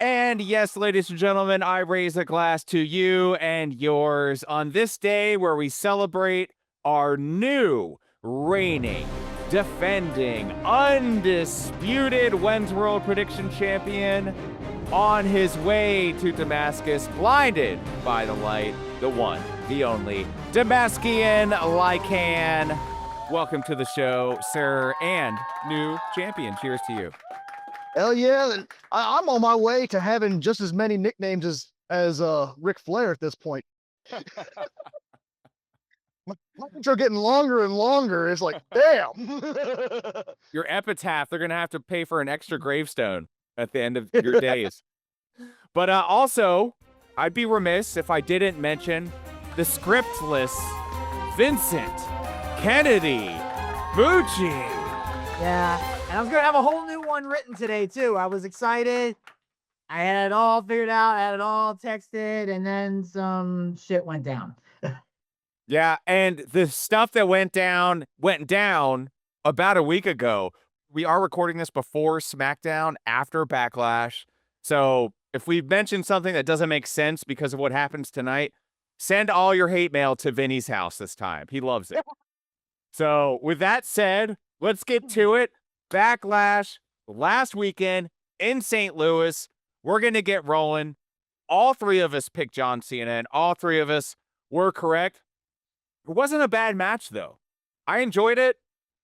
And yes, ladies and gentlemen, I raise a glass to you and yours on this day where we celebrate our new, reigning, defending, undisputed When's World Prediction Champion on his way to Damascus, blinded by the light, the one, the only, Damascian Lycan. Welcome to the show, sir, and new champion. Cheers to you. Hell yeah. And I'm on my way to having just as many nicknames as Ric Flair at this point. My names are getting longer and longer. It's like, damn. Your epitaph, they're going to have to pay for an extra gravestone at the end of your days. But also, I'd be remiss if I didn't mention the scriptless Vincent Kennedy Bucci. Yeah, and I was gonna have a whole new one written today too. I was excited. I had it all figured out, I had it all texted, and then some shit went down. Yeah, and the stuff that went down about a week ago. We are recording this before SmackDown, after Backlash. So if we mention something that doesn't make sense because of what happens tonight, send all your hate mail to Vinny's house this time. He loves it. So with that said, let's get to it. Backlash last weekend in St. Louis. We're going to get rolling. All three of us picked John Cena, and all three of us were correct. It wasn't a bad match, though. I enjoyed it.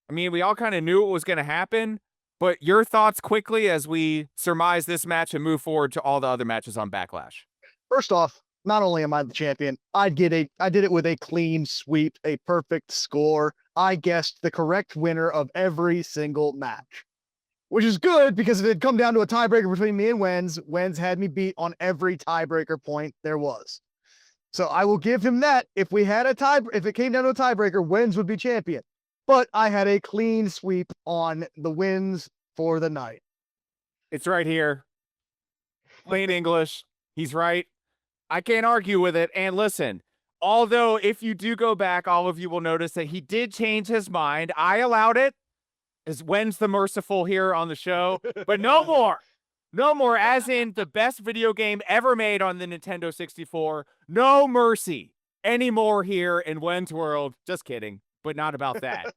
I mean, we all kind of knew what was going to happen, but your thoughts quickly as we surmise this match and move forward to all the other matches on Backlash. First off, not only am I the champion, I did it with a clean sweep, a perfect score. I guessed the correct winner of every single match, which is good because if it had come down to a tiebreaker between me and Wenz had me beat on every tiebreaker point there was. So I will give him that. If it came down to a tiebreaker, Wenz would be champion. But I had a clean sweep on the wins for the night. It's right here. Plain English. He's right. I can't argue with it. And listen, although if you do go back, all of you will notice that he did change his mind. I allowed it, as Wen's the merciful here on the show, but no more. No more, as in the best video game ever made on the Nintendo 64. No mercy anymore here in Wen's world. Just kidding, but not about that.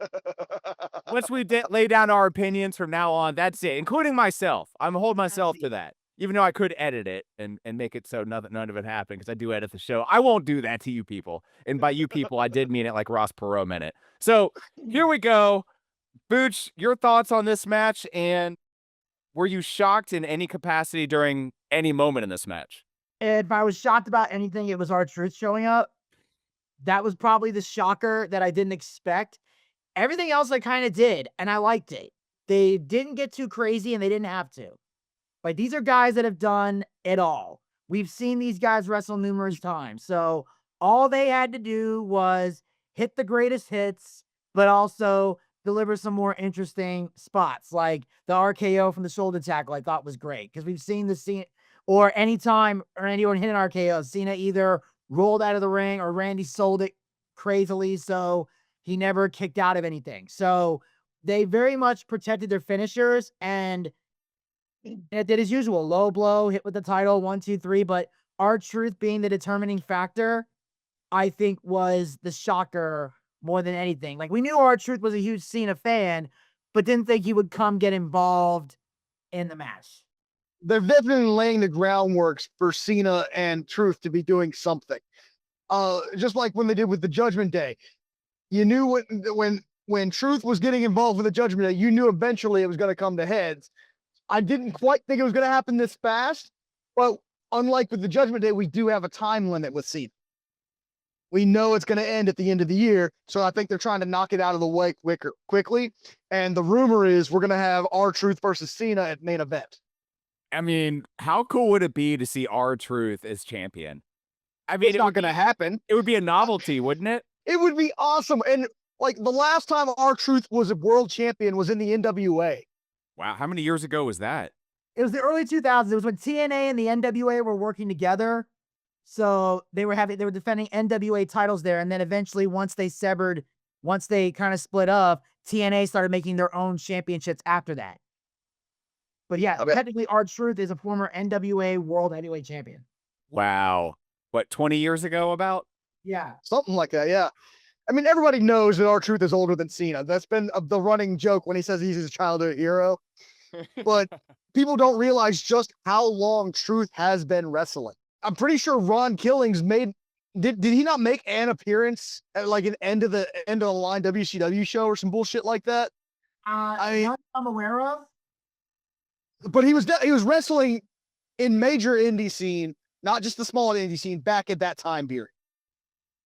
Once we lay down our opinions from now on, that's it, including myself. I'm holding myself to that. Even though I could edit it and make it so none of it happened, because I do edit the show. I won't do that to you people. And by you people, I did mean it like Ross Perot meant it. So here we go. Booch, your thoughts on this match, and were you shocked in any capacity during any moment in this match? If I was shocked about anything, it was R-Truth showing up. That was probably the shocker that I didn't expect. Everything else I kind of did, and I liked it. They didn't get too crazy, and they didn't have to. Like, these are guys that have done it all. We've seen these guys wrestle numerous times. So all they had to do was hit the greatest hits, but also deliver some more interesting spots. Like the RKO from the shoulder tackle I thought was great, because we've seen the scene, or anytime or anyone hit an RKO, Cena either rolled out of the ring or Randy sold it crazily, so he never kicked out of anything. So they very much protected their finishers, and it did as usual. Low blow, hit with the title, 1, 2, 3. But R-Truth being the determining factor, I think, was the shocker more than anything. Like, we knew R-Truth was a huge Cena fan, but didn't think he would come get involved in the match. They're definitely laying the groundwork for Cena and Truth to be doing something. Just like when they did with the Judgment Day. You knew when Truth was getting involved with the Judgment Day, you knew eventually it was going to come to heads. I didn't quite think it was going to happen this fast, but unlike with the Judgment Day, we do have a time limit with Cena. We know it's going to end at the end of the year, so I think they're trying to knock it out of the way quickly. And the rumor is we're going to have R-Truth versus Cena at main event. I mean, how cool would it be to see R-Truth as champion? I mean, it's not going to happen. It would be a novelty, wouldn't it? It would be awesome. And like the last time R-Truth was a world champion was in the NWA. Wow, how many years ago was that? It was the early 2000s. It was when TNA and the NWA were working together. So they were defending NWA titles there. And then eventually, once they kind of split up, TNA started making their own championships after that. But yeah, I bet. technically, R-Truth is a former NWA World Heavyweight Champion. Wow. What, 20 years ago about? Yeah. Something like that, yeah. I mean, everybody knows that R-Truth is older than Cena. That's been the running joke when he says he's his childhood hero. But people don't realize just how long Truth has been wrestling. I'm pretty sure Ron Killings did he not make an appearance at like an end of the line WCW show or some bullshit like that? I mean, Not I'm aware of. but he was wrestling in major indie scene, not just the small indie scene back at that time period.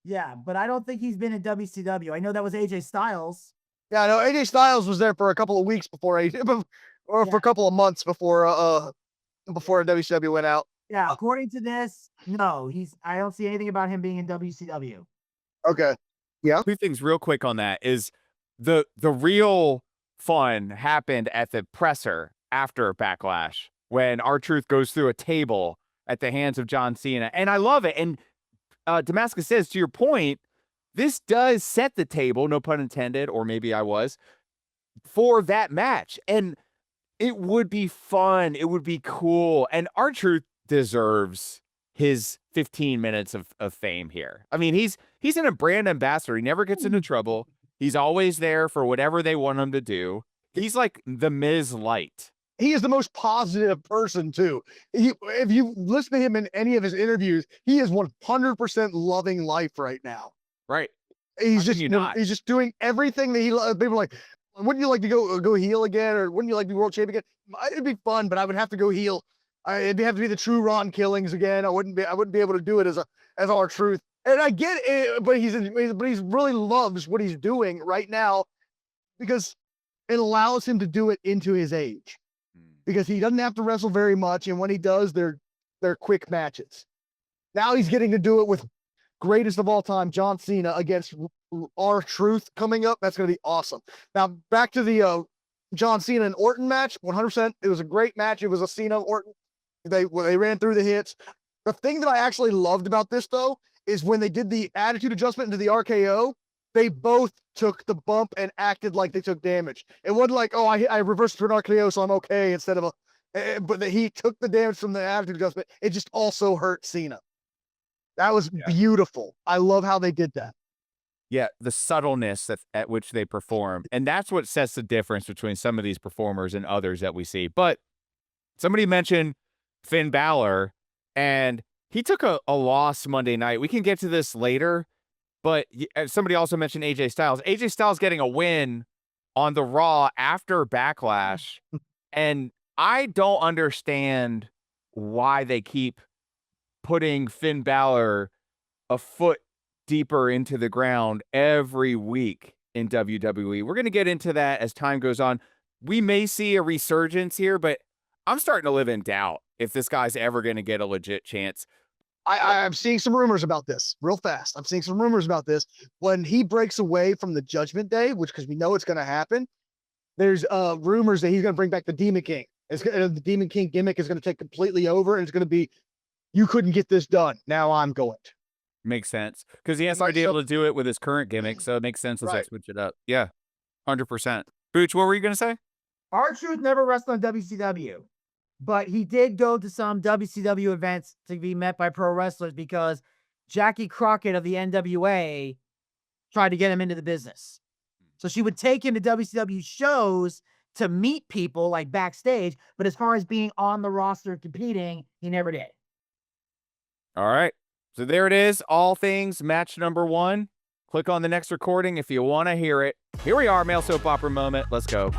Yeah, but I don't think he's been in WCW. I know that was AJ Styles. Yeah, I know AJ Styles was there for a couple of weeks before or for a couple of months before WCW went out. Yeah, according to this, no, I don't see anything about him being in WCW. Okay. Yeah. Two things real quick on that is the real fun happened at the presser after Backlash when R-Truth goes through a table at the hands of John Cena. And I love it. And Damascus says, to your point, this does set the table, no pun intended, or maybe I was, for that match. And it would be fun. It would be cool. And R-Truth deserves his 15 minutes of fame here. I mean, he's a brand ambassador. He never gets into trouble. He's always there for whatever they want him to do. He's like the Miz Light. He is the most positive person too. If you listen to him in any of his interviews, he is 100% loving life right now. Right. He's just doing everything that he loves. People are like, wouldn't you like to go heel again, or wouldn't you like to be world champion again? It'd be fun, but I would have to go heel. It'd have to be the true Ron Killings again. I wouldn't be able to do it as R-Truth. And I get it, but he's really loves what he's doing right now because it allows him to do it into his age. Because he doesn't have to wrestle very much, and when he does, they're quick matches. Now he's getting to do it with greatest of all time, John Cena, against R-Truth coming up. That's going to be awesome. Now back to the John Cena and Orton match. 100%. It was a great match. It was a Cena Orton. They ran through the hits. The thing that I actually loved about this though is when they did the attitude adjustment into the RKO. They both took the bump and acted like they took damage. It wasn't like, oh, I reversed to an RKO, so I'm okay, instead of but he took the damage from the attitude adjustment. It just also hurt Cena. That was beautiful. I love how they did that. Yeah, the subtleness at which they perform. And that's what sets the difference between some of these performers and others that we see. But somebody mentioned Finn Balor, and he took a loss Monday night. We can get to this later. But somebody also mentioned AJ Styles. AJ Styles getting a win on the Raw after Backlash. And I don't understand why they keep putting Finn Balor a foot deeper into the ground every week in WWE. We're going to get into that as time goes on. We may see a resurgence here, but I'm starting to live in doubt if this guy's ever going to get a legit chance. I'm seeing some rumors about this real fast. I'm seeing some rumors about this. When he breaks away from the Judgment Day, because we know it's going to happen, there's rumors that he's going to bring back the Demon King. The Demon King gimmick is going to take completely over, and it's going to be, you couldn't get this done. Now I'm going to. Makes sense. Because he has to be able to do it with his current gimmick, so it makes sense as I switch it up. Yeah, 100%. Booch, what were you going to say? R-Truth never wrestled on WCW. But he did go to some WCW events to be met by pro wrestlers because Jackie Crockett of the NWA tried to get him into the business. So she would take him to WCW shows to meet people like backstage. But as far as being on the roster competing, he never did. All right. So there it is. All things match number 1. Click on the next recording if you want to hear it. Here we are, Male Soap Opera moment. Let's go.